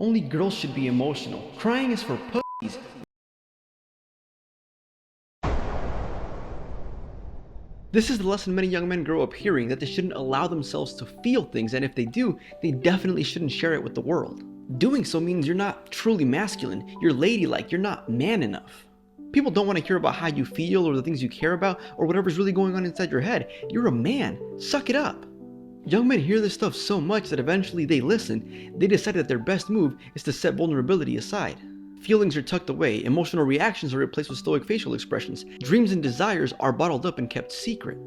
Only girls should be emotional. Crying is for pussies. This is the lesson many young men grow up hearing, that they shouldn't allow themselves to feel things, and if they do, they definitely shouldn't share it with the world. Doing so means you're not truly masculine, you're ladylike, you're not man enough. People don't want to hear about how you feel or the things you care about or whatever's really going on inside your head. You're a man, suck it up. Young men hear this stuff so much that eventually they listen. They decide that their best move is to set vulnerability aside. Feelings are tucked away, emotional reactions are replaced with stoic facial expressions, dreams and desires are bottled up and kept secret.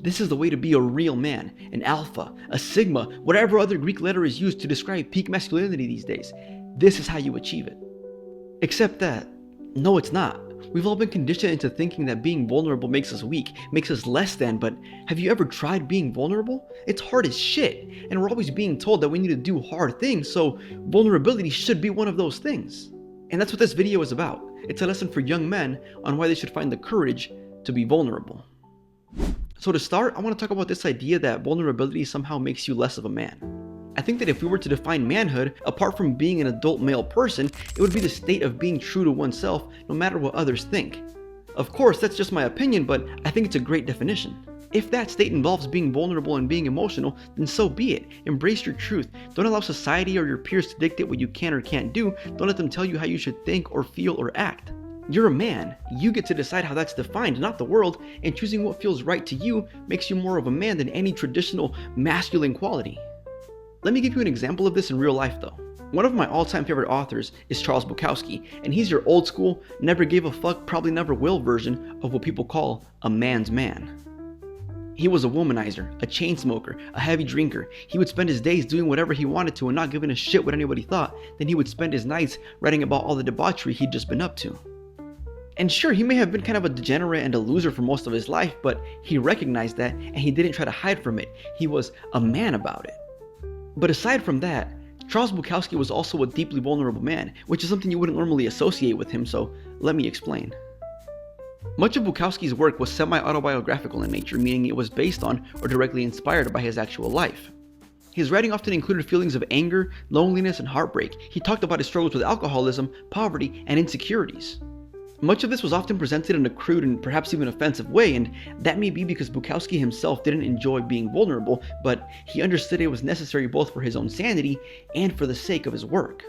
This is the way to be a real man, an alpha, a sigma, whatever other Greek letter is used to describe peak masculinity these days. This is how you achieve it. Except that, no, it's not. We've all been conditioned into thinking that being vulnerable makes us weak, makes us less than, but have you ever tried being vulnerable? It's hard as shit, and we're always being told that we need to do hard things, so vulnerability should be one of those things. And that's what this video is about. It's a lesson for young men on why they should find the courage to be vulnerable. So to start, I want to talk about this idea that vulnerability somehow makes you less of a man. I think that if we were to define manhood, apart from being an adult male person, it would be the state of being true to oneself no matter what others think. Of course, that's just my opinion, but I think it's a great definition. If that state involves being vulnerable and being emotional, then so be it. Embrace your truth. Don't allow society or your peers to dictate what you can or can't do. Don't let them tell you how you should think or feel or act. You're a man. You get to decide how that's defined, not the world, and choosing what feels right to you makes you more of a man than any traditional masculine quality. Let me give you an example of this in real life though. One of my all-time favorite authors is Charles Bukowski, and he's your old school, never gave a fuck, probably never will version of what people call a man's man. He was a womanizer, a chain smoker, a heavy drinker. He would spend his days doing whatever he wanted to and not giving a shit what anybody thought. Then he would spend his nights writing about all the debauchery he'd just been up to. And sure, he may have been kind of a degenerate and a loser for most of his life, but he recognized that and he didn't try to hide from it. He was a man about it. But aside from that, Charles Bukowski was also a deeply vulnerable man, which is something you wouldn't normally associate with him, so let me explain. Much of Bukowski's work was semi-autobiographical in nature, meaning it was based on or directly inspired by his actual life. His writing often included feelings of anger, loneliness, and heartbreak. He talked about his struggles with alcoholism, poverty, and insecurities. Much of this was often presented in a crude and perhaps even offensive way, and that may be because Bukowski himself didn't enjoy being vulnerable, but he understood it was necessary both for his own sanity and for the sake of his work.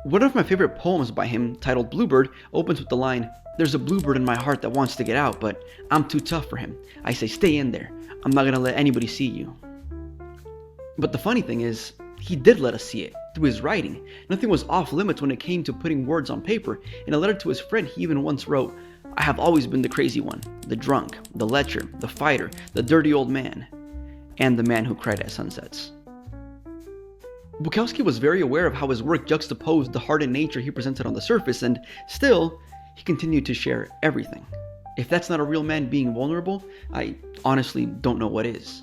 One of my favorite poems by him, titled Bluebird, opens with the line, "There's a bluebird in my heart that wants to get out, but I'm too tough for him. I say stay in there. I'm not gonna let anybody see you." But the funny thing is, he did let us see it through his writing. Nothing was off limits when it came to putting words on paper. In a letter to his friend, he even once wrote, "I have always been the crazy one, the drunk, the lecher, the fighter, the dirty old man, and the man who cried at sunsets." Bukowski was very aware of how his work juxtaposed the hardened nature he presented on the surface, and still, he continued to share everything. If that's not a real man being vulnerable, I honestly don't know what is.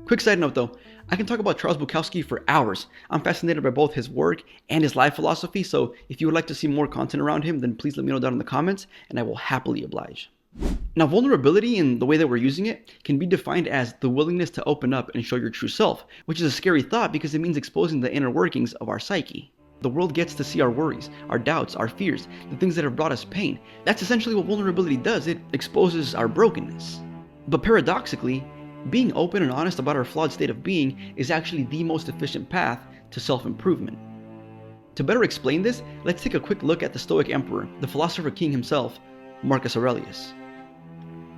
Quick side note though, I can talk about Charles Bukowski for hours. I'm fascinated by both his work and his life philosophy, so if you would like to see more content around him, then please let me know down in the comments, and I will happily oblige. Now, vulnerability, in the way that we're using it, can be defined as the willingness to open up and show your true self, which is a scary thought because it means exposing the inner workings of our psyche. The world gets to see our worries, our doubts, our fears, the things that have brought us pain. That's essentially what vulnerability does. It exposes our brokenness. But paradoxically, being open and honest about our flawed state of being is actually the most efficient path to self-improvement. To better explain this, let's take a quick look at the Stoic emperor, the philosopher king himself, Marcus Aurelius.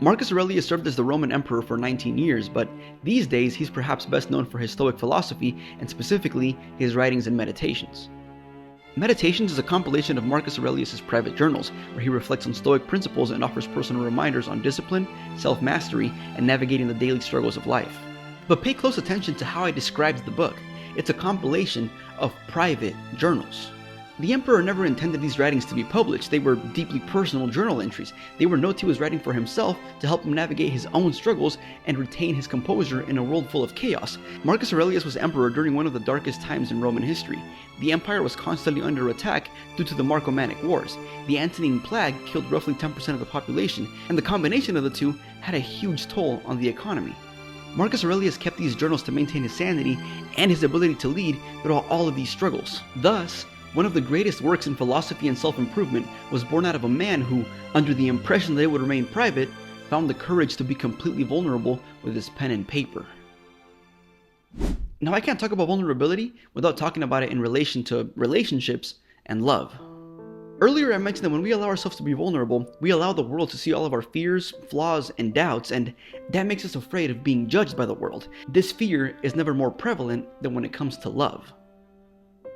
Marcus Aurelius served as the Roman emperor for 19 years, but these days he's perhaps best known for his Stoic philosophy and specifically his writings and meditations. Meditations is a compilation of Marcus Aurelius' private journals, where he reflects on Stoic principles and offers personal reminders on discipline, self-mastery, and navigating the daily struggles of life. But pay close attention to how he describes the book. It's a compilation of private journals. The emperor never intended these writings to be published. They were deeply personal journal entries. They were notes he was writing for himself to help him navigate his own struggles and retain his composure in a world full of chaos. Marcus Aurelius was emperor during one of the darkest times in Roman history. The empire was constantly under attack due to the Marcomannic Wars. The Antonine Plague killed roughly 10% of the population, and the combination of the two had a huge toll on the economy. Marcus Aurelius kept these journals to maintain his sanity and his ability to lead throughout all of these struggles. Thus, One of the greatest works in philosophy and self-improvement was born out of a man who, under the impression that it would remain private, found the courage to be completely vulnerable with his pen and paper. Now, I can't talk about vulnerability without talking about it in relation to relationships and love. Earlier I mentioned that when we allow ourselves to be vulnerable, we allow the world to see all of our fears, flaws, and doubts, and that makes us afraid of being judged by the world. This fear is never more prevalent than when it comes to love.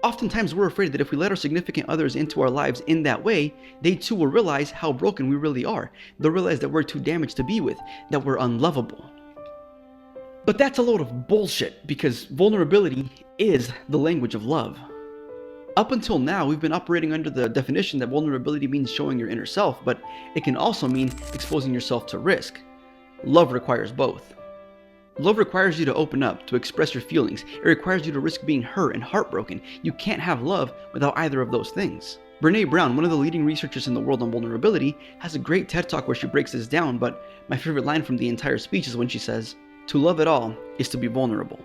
Oftentimes we're afraid that if we let our significant others into our lives in that way, they too will realize how broken we really are. They'll realize that we're too damaged to be with, that we're unlovable. But that's a load of bullshit, because vulnerability is the language of love. Up until now, we've been operating under the definition that vulnerability means showing your inner self, but it can also mean exposing yourself to risk. Love requires both. Love requires you to open up, to express your feelings. It requires you to risk being hurt and heartbroken. You can't have love without either of those things. Brene Brown, one of the leading researchers in the world on vulnerability, has a great TED Talk where she breaks this down, but my favorite line from the entire speech is when she says, "To love at all is to be vulnerable."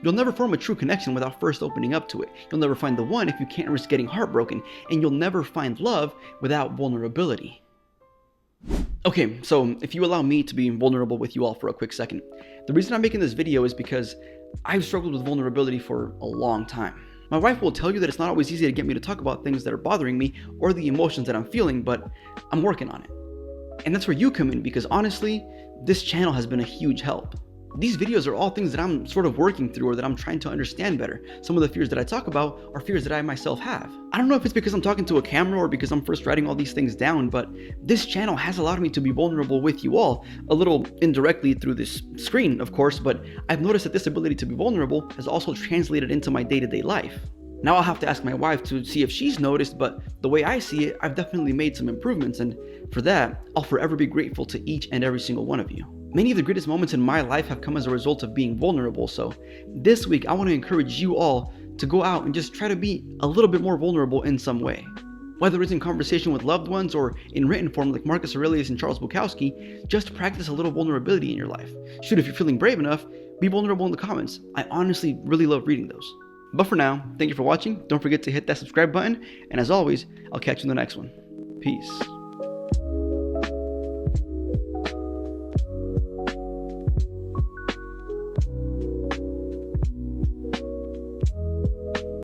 You'll never form a true connection without first opening up to it. You'll never find the one if you can't risk getting heartbroken, and you'll never find love without vulnerability. Okay, so if you allow me to be vulnerable with you all for a quick second. The reason I'm making this video is because I've struggled with vulnerability for a long time. My wife will tell you that it's not always easy to get me to talk about things that are bothering me or the emotions that I'm feeling, but I'm working on it. And that's where you come in, because honestly, this channel has been a huge help. These videos are all things that I'm sort of working through or that I'm trying to understand better. Some of the fears that I talk about are fears that I myself have. I don't know if it's because I'm talking to a camera or because I'm first writing all these things down, but this channel has allowed me to be vulnerable with you all, a little indirectly through this screen, of course, but I've noticed that this ability to be vulnerable has also translated into my day-to-day life. Now I'll have to ask my wife to see if she's noticed, but the way I see it, I've definitely made some improvements, and for that, I'll forever be grateful to each and every single one of you. Many of the greatest moments in my life have come as a result of being vulnerable, so this week I want to encourage you all to go out and just try to be a little bit more vulnerable in some way. Whether it's in conversation with loved ones or in written form like Marcus Aurelius and Charles Bukowski, just practice a little vulnerability in your life. Shoot, if you're feeling brave enough, be vulnerable in the comments. I honestly really love reading those. But for now, thank you for watching. Don't forget to hit that subscribe button, and as always, I'll catch you in the next one. Peace.